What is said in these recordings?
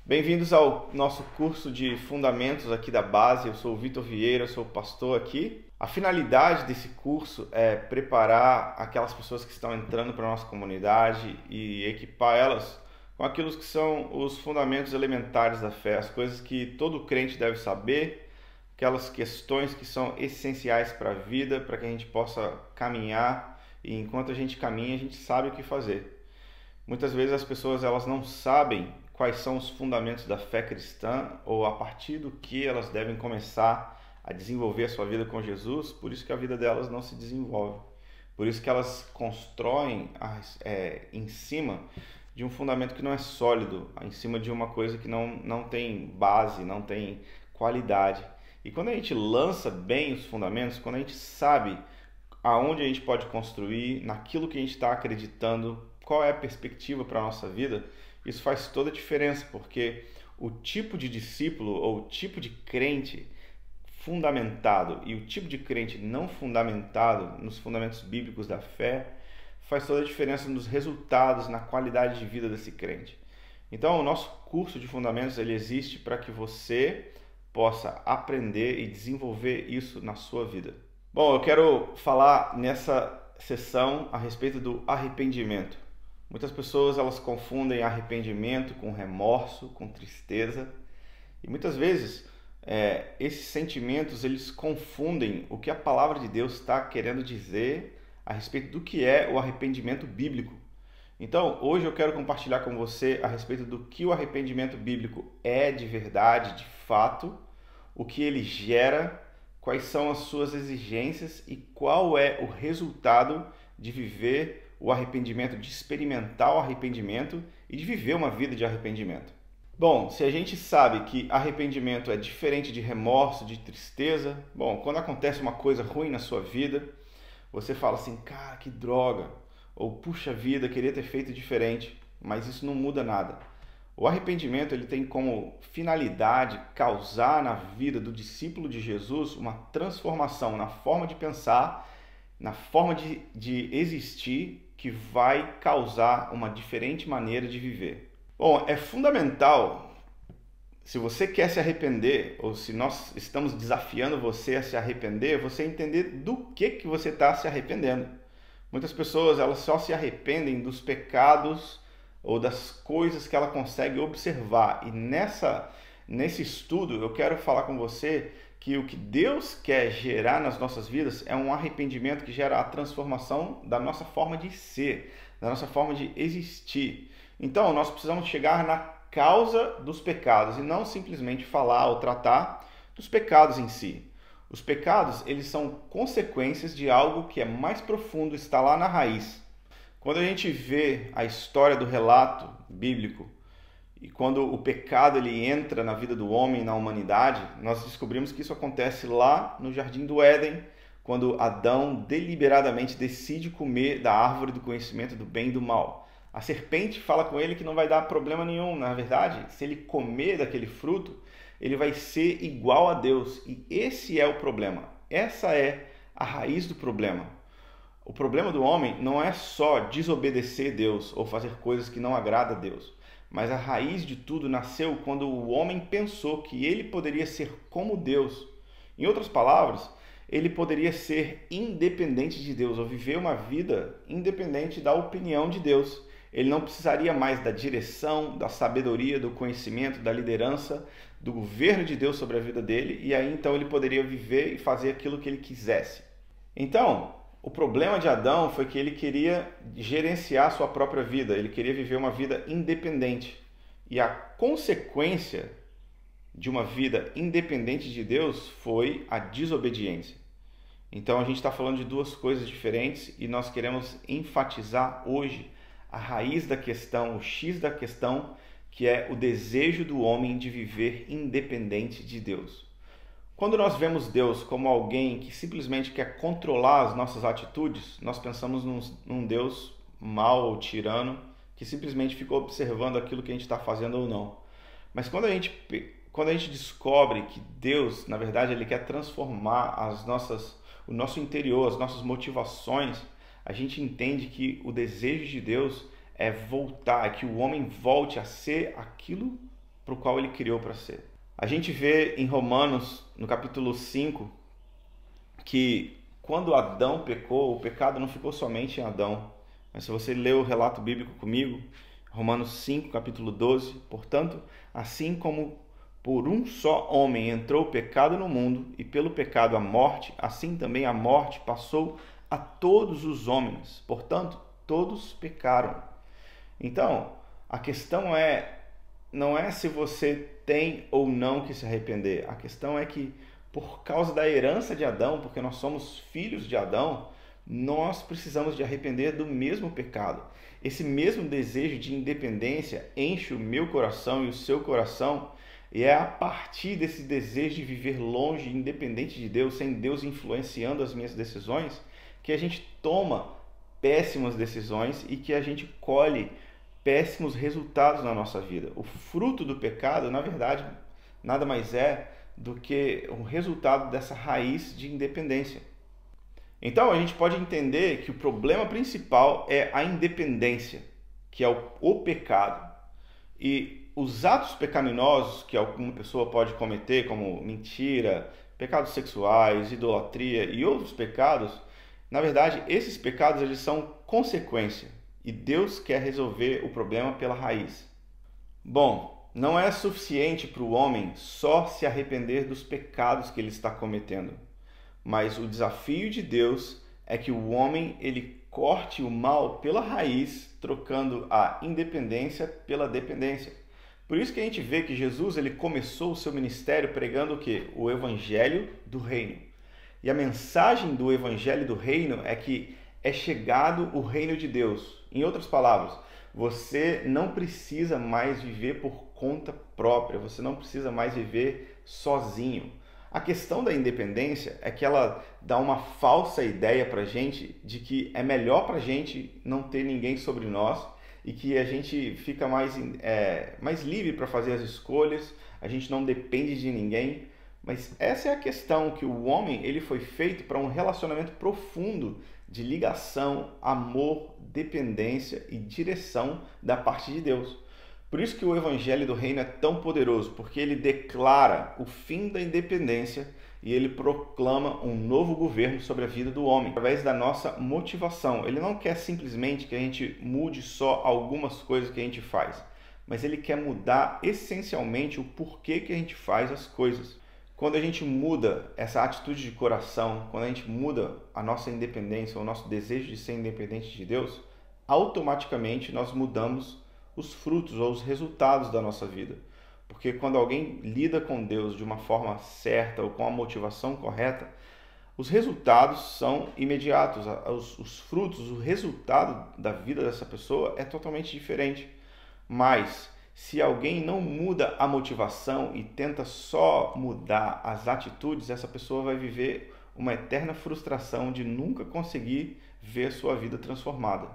Bem-vindos ao nosso curso de Fundamentos aqui da Base. Eu sou o Vitor Vieira, eu sou o pastor aqui. A finalidade desse curso é preparar aquelas pessoas que estão entrando para a nossa comunidade e equipar elas com aquilo que são os fundamentos elementares da fé, as coisas que todo crente deve saber, aquelas questões que são essenciais para a vida, para que a gente possa caminhar, e enquanto a gente caminha, a gente sabe o que fazer. Muitas vezes as pessoas elas não sabem quais são os fundamentos da fé cristã ou a partir do que elas devem começar a desenvolver a sua vida com Jesus, por isso que a vida delas não se desenvolve. Por isso que elas constroem em cima de um fundamento que não é sólido, em cima de uma coisa que não tem base, não tem qualidade. E quando a gente lança bem os fundamentos, quando a gente sabe aonde a gente pode construir, naquilo que a gente está acreditando, qual é a perspectiva para a nossa vida, isso faz toda a diferença, porque o tipo de discípulo ou o tipo de crente fundamentado e o tipo de crente não fundamentado nos fundamentos bíblicos da fé faz toda a diferença nos resultados, na qualidade de vida desse crente. Então, o nosso curso de fundamentos ele existe para que você possa aprender e desenvolver isso na sua vida. Bom, eu quero falar nessa sessão a respeito do arrependimento. Muitas pessoas elas confundem arrependimento com remorso, com tristeza, e muitas vezes esses sentimentos eles confundem o que a palavra de Deus está querendo dizer a respeito do que é o arrependimento bíblico. Então, hoje eu quero compartilhar com você a respeito do que o arrependimento bíblico é de verdade, de fato, o que ele gera, quais são as suas exigências e qual é o resultado de viver o arrependimento, de experimentar o arrependimento e de viver uma vida de arrependimento. Bom, se a gente sabe que arrependimento é diferente de remorso, de tristeza, bom, quando acontece uma coisa ruim na sua vida, você fala assim, cara, que droga, ou puxa vida, queria ter feito diferente, mas isso não muda nada. O arrependimento ele tem como finalidade causar na vida do discípulo de Jesus uma transformação na forma de pensar, na forma de existir, que vai causar uma diferente maneira de viver. Bom, é fundamental, se você quer se arrepender, ou se nós estamos desafiando você a se arrepender, você entender do que você está se arrependendo. Muitas pessoas elas só se arrependem dos pecados ou das coisas que ela consegue observar. E nesse estudo eu quero falar com você que o que Deus quer gerar nas nossas vidas é um arrependimento que gera a transformação da nossa forma de ser, da nossa forma de existir. Então, nós precisamos chegar na causa dos pecados e não simplesmente falar ou tratar dos pecados em si. Os pecados, eles são consequências de algo que é mais profundo, está lá na raiz. Quando a gente vê a história do relato bíblico, e quando o pecado ele entra na vida do homem, na humanidade, nós descobrimos que isso acontece lá no Jardim do Éden, quando Adão deliberadamente decide comer da árvore do conhecimento do bem e do mal. A serpente fala com ele que não vai dar problema nenhum. Na verdade, se ele comer daquele fruto, ele vai ser igual a Deus. E esse é o problema. Essa é a raiz do problema. O problema do homem não é só desobedecer Deus ou fazer coisas que não agradam a Deus. Mas a raiz de tudo nasceu quando o homem pensou que ele poderia ser como Deus. Em outras palavras, ele poderia ser independente de Deus, ou viver uma vida independente da opinião de Deus. Ele não precisaria mais da direção, da sabedoria, do conhecimento, da liderança, do governo de Deus sobre a vida dele, e aí então ele poderia viver e fazer aquilo que ele quisesse. Então, o problema de Adão foi que ele queria gerenciar a sua própria vida, ele queria viver uma vida independente. E a consequência de uma vida independente de Deus foi a desobediência. Então a gente está falando de duas coisas diferentes e nós queremos enfatizar hoje a raiz da questão, o X da questão, que é o desejo do homem de viver independente de Deus. Quando nós vemos Deus como alguém que simplesmente quer controlar as nossas atitudes, nós pensamos num Deus mau ou tirano que simplesmente ficou observando aquilo que a gente está fazendo ou não. Mas quando a gente descobre que Deus, na verdade, ele quer transformar o nosso interior, as nossas motivações, a gente entende que o desejo de Deus é voltar, é que o homem volte a ser aquilo para o qual ele criou para ser. A gente vê em Romanos, no capítulo 5, que quando Adão pecou, o pecado não ficou somente em Adão. Mas se você ler o relato bíblico comigo, Romanos 5, capítulo 12, portanto, assim como por um só homem entrou o pecado no mundo, e pelo pecado a morte, assim também a morte passou a todos os homens. Portanto, todos pecaram. Então, a questão não é se você tem ou não que se arrepender. A questão é que, por causa da herança de Adão, porque nós somos filhos de Adão, nós precisamos de arrepender do mesmo pecado. Esse mesmo desejo de independência enche o meu coração e o seu coração, e é a partir desse desejo de viver longe, independente de Deus, sem Deus influenciando as minhas decisões, que a gente toma péssimas decisões e que a gente colhe péssimos resultados na nossa vida. O fruto do pecado, na verdade, nada mais é do que o resultado dessa raiz de independência. Então, a gente pode entender que o problema principal é a independência, que é o pecado. E os atos pecaminosos que alguma pessoa pode cometer, como mentira, pecados sexuais, idolatria e outros pecados, na verdade, esses pecados eles são consequência. E Deus quer resolver o problema pela raiz. Bom, não é suficiente para o homem só se arrepender dos pecados que ele está cometendo. Mas o desafio de Deus é que o homem ele corte o mal pela raiz, trocando a independência pela dependência. Por isso que a gente vê que Jesus ele começou o seu ministério pregando o quê? O evangelho do reino. E a mensagem do evangelho do reino é que é chegado o reino de Deus. Em outras palavras, você não precisa mais viver por conta própria, você não precisa mais viver sozinho. A questão da independência é que ela dá uma falsa ideia para a gente de que é melhor para a gente não ter ninguém sobre nós e que a gente fica mais livre para fazer as escolhas, a gente não depende de ninguém. Mas essa é a questão, que o homem ele foi feito para um relacionamento profundo de ligação, amor, dependência e direção da parte de Deus. Por isso que o Evangelho do Reino é tão poderoso, porque ele declara o fim da independência e ele proclama um novo governo sobre a vida do homem, através da nossa motivação. Ele não quer simplesmente que a gente mude só algumas coisas que a gente faz, mas ele quer mudar essencialmente o porquê que a gente faz as coisas. Quando a gente muda essa atitude de coração, quando a gente muda a nossa independência, o nosso desejo de ser independente de Deus, automaticamente nós mudamos os frutos ou os resultados da nossa vida. Porque quando alguém lida com Deus de uma forma certa ou com a motivação correta, os resultados são imediatos. Os frutos, o resultado da vida dessa pessoa é totalmente diferente. Mas se alguém não muda a motivação e tenta só mudar as atitudes, essa pessoa vai viver uma eterna frustração de nunca conseguir ver sua vida transformada.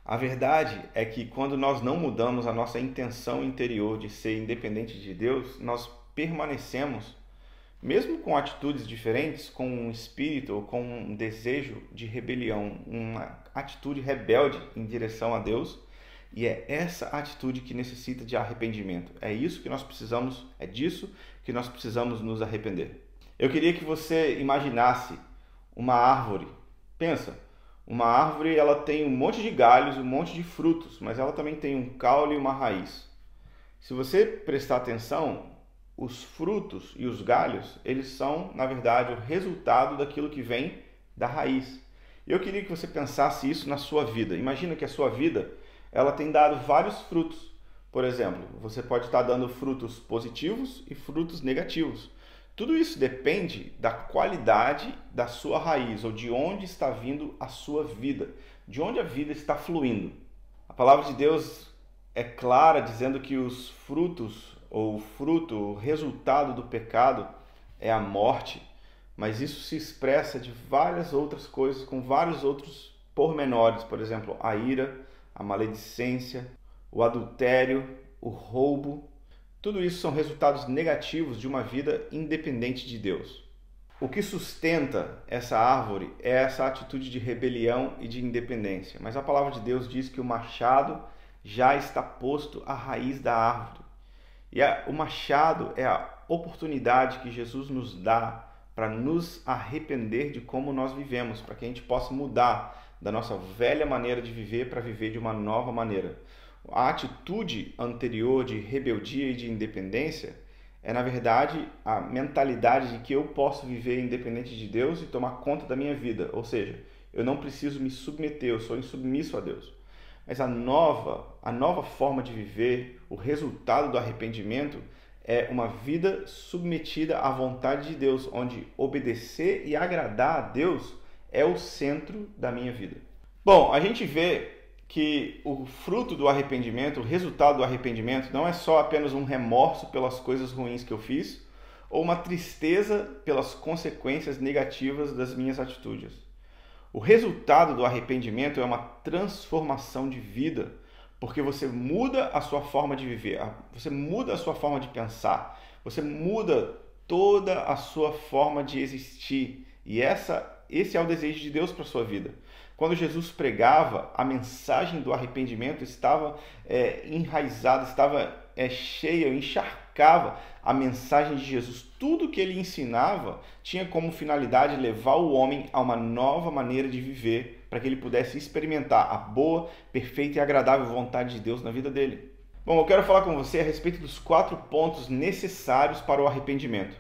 A verdade é que quando nós não mudamos a nossa intenção interior de ser independente de Deus, nós permanecemos, mesmo com atitudes diferentes, com um espírito ou com um desejo de rebelião, uma atitude rebelde em direção a Deus, e é essa atitude que necessita de arrependimento. É isso que nós precisamos, é disso que nós precisamos nos arrepender. Eu queria que você imaginasse uma árvore. Pensa, uma árvore ela tem um monte de galhos, um monte de frutos, mas ela também tem um caule e uma raiz. Se você prestar atenção, os frutos e os galhos, eles são, na verdade, o resultado daquilo que vem da raiz. Eu queria que você pensasse isso na sua vida. Imagina que a sua vida ela tem dado vários frutos. Por exemplo, você pode estar dando frutos positivos e frutos negativos. Tudo isso depende da qualidade da sua raiz, ou de onde está vindo a sua vida, de onde a vida está fluindo. A palavra de Deus é clara dizendo que os frutos, ou o fruto, o resultado do pecado é a morte, mas isso se expressa de várias outras coisas, com vários outros pormenores, por exemplo, a ira, a maledicência, o adultério, o roubo. Tudo isso são resultados negativos de uma vida independente de Deus. O que sustenta essa árvore é essa atitude de rebelião e de independência. Mas a palavra de Deus diz que o machado já está posto à raiz da árvore. E o machado é a oportunidade que Jesus nos dá para nos arrepender de como nós vivemos, para que a gente possa mudar da nossa velha maneira de viver para viver de uma nova maneira. A atitude anterior de rebeldia e de independência é, na verdade, a mentalidade de que eu posso viver independente de Deus e tomar conta da minha vida. Ou seja, eu não preciso me submeter, eu sou insubmisso a Deus. Mas a nova forma de viver, o resultado do arrependimento, é uma vida submetida à vontade de Deus, onde obedecer e agradar a Deus é o centro da minha vida. Bom, a gente vê que o fruto do arrependimento, o resultado do arrependimento, não é só apenas um remorso pelas coisas ruins que eu fiz, ou uma tristeza pelas consequências negativas das minhas atitudes. O resultado do arrependimento é uma transformação de vida, porque você muda a sua forma de viver, você muda a sua forma de pensar, você muda toda a sua forma de existir. E esse é o desejo de Deus para a sua vida. Quando Jesus pregava, a mensagem do arrependimento estava enraizada, estava cheia, encharcava a mensagem de Jesus. Tudo que ele ensinava tinha como finalidade levar o homem a uma nova maneira de viver, para que ele pudesse experimentar a boa, perfeita e agradável vontade de Deus na vida dele. Bom, eu quero falar com você a respeito dos 4 pontos necessários para o arrependimento.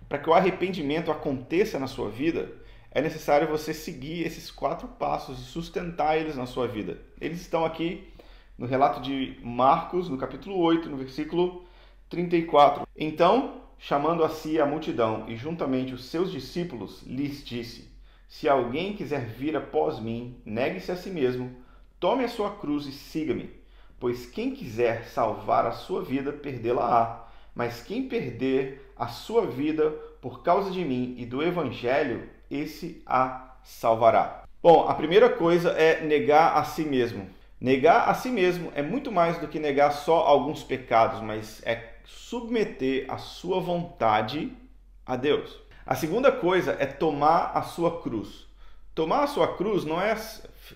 Para que o arrependimento aconteça na sua vida, é necessário você seguir esses 4 passos e sustentar eles na sua vida. Eles estão aqui no relato de Marcos, no capítulo 8, no versículo 34. Então, chamando a si a multidão e juntamente os seus discípulos, lhes disse: se alguém quiser vir após mim, negue-se a si mesmo, tome a sua cruz e siga-me. Pois quem quiser salvar a sua vida, perdê-la-á. Mas quem perder a sua vida por causa de mim e do Evangelho, esse a salvará. Bom, a primeira coisa é negar a si mesmo. Negar a si mesmo é muito mais do que negar só alguns pecados, mas é submeter a sua vontade a Deus. A segunda coisa é tomar a sua cruz. Tomar a sua cruz não é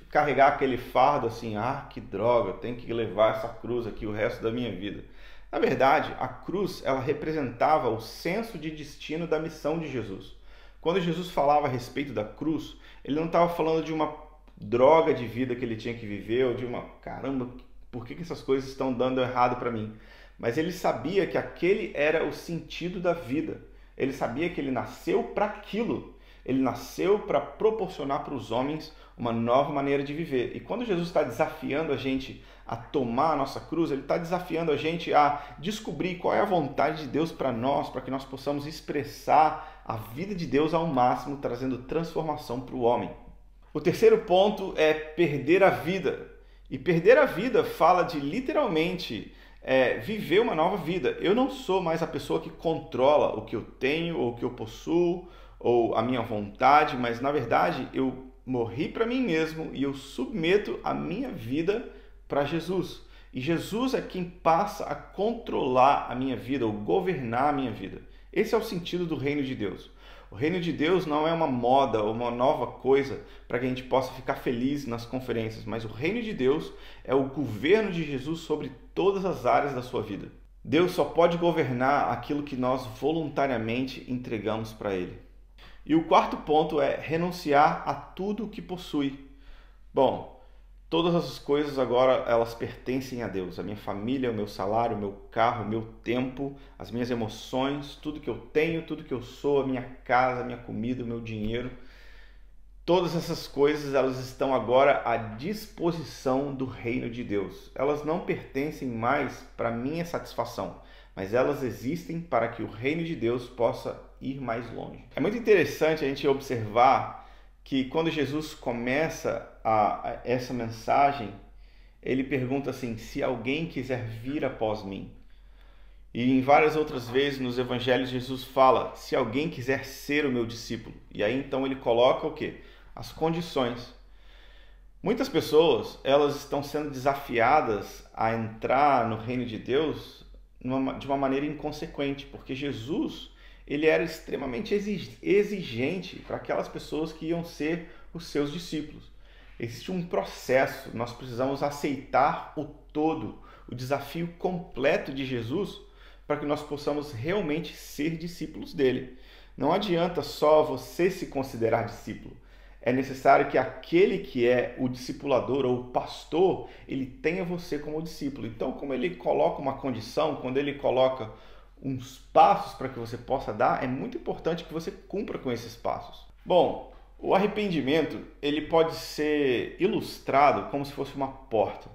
carregar aquele fardo assim, que droga, eu tenho que levar essa cruz aqui o resto da minha vida. Na verdade, a cruz ela representava o senso de destino da missão de Jesus. Quando Jesus falava a respeito da cruz, ele não estava falando de uma droga de vida que ele tinha que viver, ou de uma, caramba, por que essas coisas estão dando errado para mim? Mas ele sabia que aquele era o sentido da vida. Ele sabia que ele nasceu para aquilo. Ele nasceu para proporcionar para os homens uma nova maneira de viver. E quando Jesus está desafiando a gente a tomar a nossa cruz, ele está desafiando a gente a descobrir qual é a vontade de Deus para nós, para que nós possamos expressar a vida de Deus ao máximo, trazendo transformação para o homem. O terceiro ponto é perder a vida. E perder a vida fala de literalmente viver uma nova vida. Eu não sou mais a pessoa que controla o que eu tenho ou o que eu possuo, ou a minha vontade, mas na verdade eu morri para mim mesmo e eu submeto a minha vida para Jesus. E Jesus é quem passa a controlar a minha vida, ou governar a minha vida. Esse é o sentido do reino de Deus. O reino de Deus não é uma moda ou uma nova coisa para que a gente possa ficar feliz nas conferências, mas o reino de Deus é o governo de Jesus sobre todas as áreas da sua vida. Deus só pode governar aquilo que nós voluntariamente entregamos para Ele. E o quarto ponto é renunciar a tudo o que possui. Bom, todas as coisas agora elas pertencem a Deus. A minha família, o meu salário, o meu carro, o meu tempo, as minhas emoções, tudo que eu tenho, tudo que eu sou, a minha casa, a minha comida, o meu dinheiro. Todas essas coisas elas estão agora à disposição do reino de Deus. Elas não pertencem mais para minha satisfação, mas elas existem para que o reino de Deus possa ir mais longe. É muito interessante a gente observar que quando Jesus começa essa mensagem, ele pergunta assim: se alguém quiser vir após mim. E em várias outras vezes nos evangelhos Jesus fala: se alguém quiser ser o meu discípulo. E aí então ele coloca o quê? As condições. Muitas pessoas, elas estão sendo desafiadas a entrar no reino de Deus de uma maneira inconsequente, porque Jesus, ele era extremamente exigente para aquelas pessoas que iam ser os seus discípulos. Existe um processo, nós precisamos aceitar o todo, o desafio completo de Jesus, para que nós possamos realmente ser discípulos dele. Não adianta só você se considerar discípulo. É necessário que aquele que é o discipulador ou o pastor, ele tenha você como discípulo. Então, como ele coloca uma condição, quando ele coloca uns passos para que você possa dar, é muito importante que você cumpra com esses passos. Bom, o arrependimento, ele pode ser ilustrado como se fosse uma porta.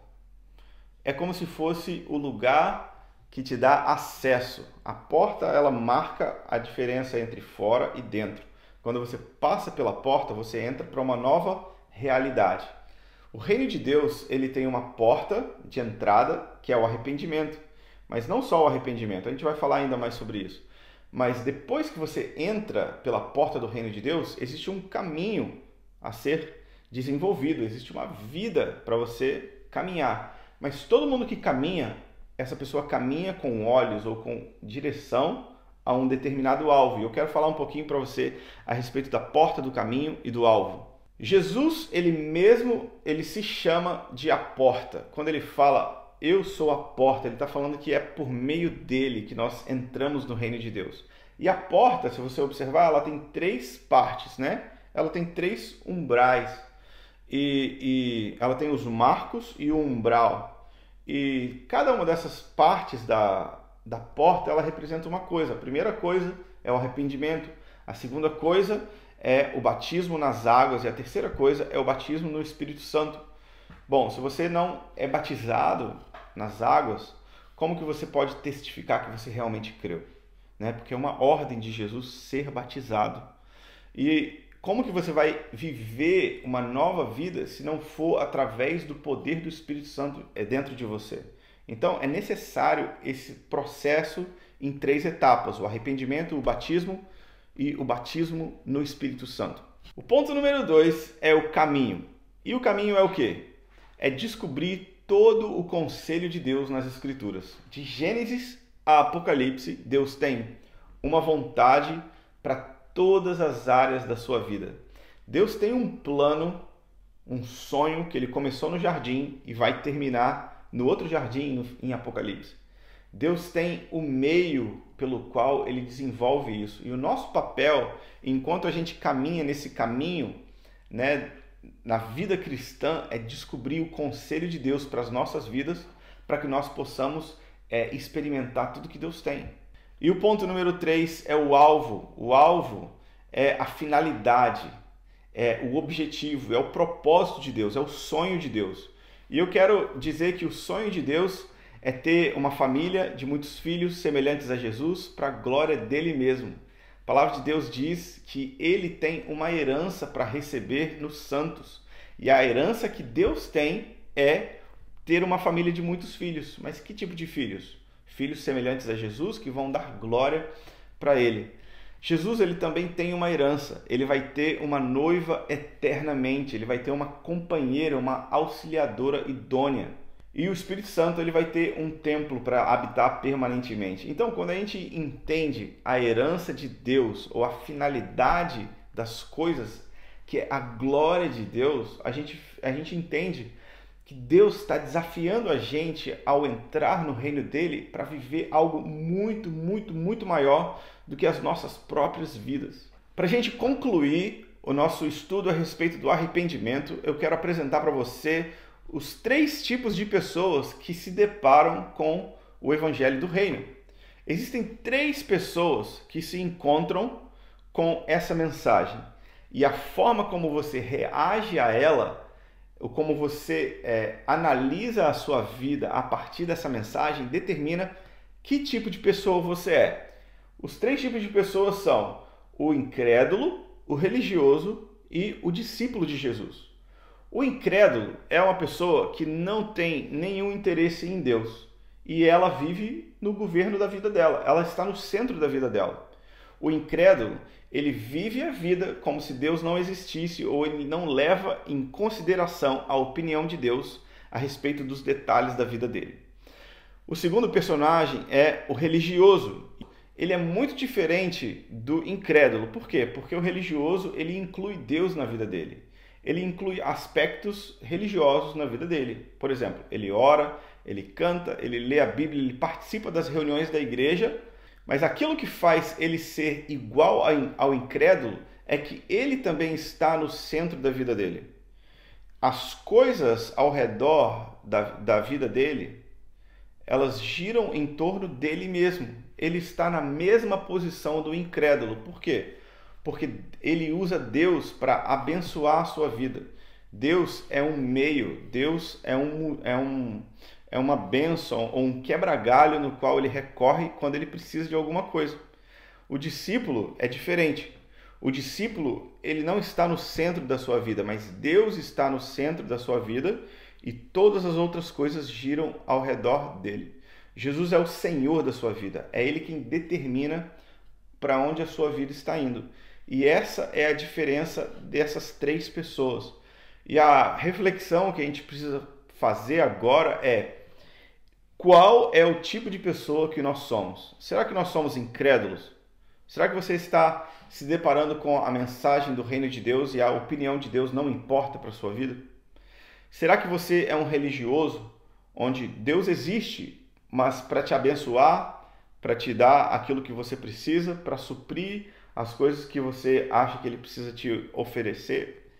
É como se fosse o lugar que te dá acesso. A porta, ela marca a diferença entre fora e dentro. Quando você passa pela porta, você entra para uma nova realidade. O reino de Deus, ele tem uma porta de entrada, que é o arrependimento. Mas não só o arrependimento, a gente vai falar ainda mais sobre isso. Mas depois que você entra pela porta do reino de Deus, existe um caminho a ser desenvolvido, existe uma vida para você caminhar. Mas todo mundo que caminha, essa pessoa caminha com olhos ou com direção a um determinado alvo. E eu quero falar um pouquinho para você a respeito da porta do caminho e do alvo. Jesus, ele se chama de a porta. Quando ele fala, eu sou a porta, ele está falando que é por meio dele que nós entramos no reino de Deus. E a porta, se você observar, ela tem 3 partes, né? Ela tem 3 umbrais. E ela tem os marcos e o umbral. E cada uma dessas partes da porta, ela representa uma coisa. A primeira coisa é o arrependimento. A segunda coisa é o batismo nas águas. E a terceira coisa é o batismo no Espírito Santo. Bom, se você não é batizado nas águas, como que você pode testificar que você realmente creu? Né? Porque é uma ordem de Jesus ser batizado. E como que você vai viver uma nova vida se não for através do poder do Espírito Santo dentro de você? Então, é necessário esse processo em 3 etapas: o arrependimento, o batismo e o batismo no Espírito Santo. O ponto número 2 é o caminho. E o caminho é o quê? É descobrir todo o conselho de Deus nas Escrituras. De Gênesis a Apocalipse, Deus tem uma vontade para todas as áreas da sua vida. Deus tem um plano, um sonho que ele começou no jardim e vai terminar no outro jardim em Apocalipse. Deus tem o meio pelo qual ele desenvolve isso. E o nosso papel, enquanto a gente caminha nesse caminho, né, na vida cristã, é descobrir o conselho de Deus para as nossas vidas, para que nós possamos experimentar tudo que Deus tem. E o ponto número 3 é o alvo. O alvo é a finalidade, é o objetivo, é o propósito de Deus, é o sonho de Deus. E eu quero dizer que o sonho de Deus é ter uma família de muitos filhos semelhantes a Jesus para a glória dele mesmo. A palavra de Deus diz que ele tem uma herança para receber nos santos. E a herança que Deus tem é ter uma família de muitos filhos. Mas que tipo de filhos? Filhos semelhantes a Jesus que vão dar glória para ele. Jesus, ele também tem uma herança. Ele vai ter uma noiva eternamente. Ele vai ter uma companheira, uma auxiliadora idônea. E o Espírito Santo, ele vai ter um templo para habitar permanentemente. Então, quando a gente entende a herança de Deus ou a finalidade das coisas, que é a glória de Deus, a gente entende que Deus está desafiando a gente ao entrar no reino dele para viver algo muito, muito, muito maior do que as nossas próprias vidas. Para a gente concluir o nosso estudo a respeito do arrependimento, eu quero apresentar para você os 3 tipos de pessoas que se deparam com o Evangelho do Reino. Existem 3 pessoas que se encontram com essa mensagem. E a forma como você reage a ela, ou como você analisa a sua vida a partir dessa mensagem, determina que tipo de pessoa você é. Os 3 tipos de pessoas são o incrédulo, o religioso e o discípulo de Jesus. O incrédulo é uma pessoa que não tem nenhum interesse em Deus e ela vive no governo da vida dela, ela está no centro da vida dela. O incrédulo, ele vive a vida como se Deus não existisse ou ele não leva em consideração a opinião de Deus a respeito dos detalhes da vida dele. O segundo personagem é o religioso. Ele é muito diferente do incrédulo. Por quê? Porque o religioso, ele inclui Deus na vida dele. Ele inclui aspectos religiosos na vida dele. Por exemplo, ele ora, ele canta, ele lê a Bíblia, ele participa das reuniões da igreja, mas aquilo que faz ele ser igual ao incrédulo é que ele também está no centro da vida dele. As coisas ao redor da vida dele, elas giram em torno dele mesmo. Ele está na mesma posição do incrédulo. Por quê? Porque ele usa Deus para abençoar a sua vida. Deus é um meio, Deus é uma bênção ou um quebra-galho no qual ele recorre quando ele precisa de alguma coisa. O discípulo é diferente. O discípulo, ele não está no centro da sua vida, mas Deus está no centro da sua vida e todas as outras coisas giram ao redor dele. Jesus é o Senhor da sua vida, é Ele quem determina para onde a sua vida está indo. E essa é a diferença dessas três pessoas. E a reflexão que a gente precisa fazer agora é: qual é o tipo de pessoa que nós somos? Será que nós somos incrédulos? Será que você está se deparando com a mensagem do reino de Deus e a opinião de Deus não importa para a sua vida? Será que você é um religioso onde Deus existe, mas para te abençoar, para te dar aquilo que você precisa, para suprir as coisas que você acha que Ele precisa te oferecer?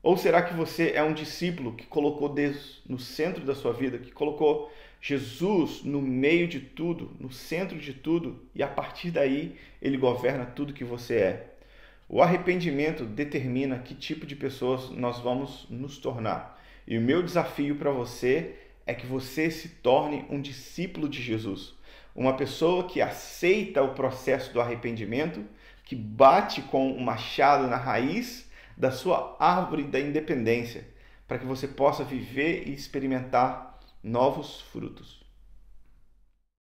Ou será que você é um discípulo que colocou Deus no centro da sua vida, que colocou Jesus no meio de tudo, no centro de tudo, e a partir daí Ele governa tudo que você é? O arrependimento determina que tipo de pessoas nós vamos nos tornar. E o meu desafio para você é que você se torne um discípulo de Jesus. Uma pessoa que aceita o processo do arrependimento, que bate com um machado na raiz da sua árvore da independência, para que você possa viver e experimentar novos frutos.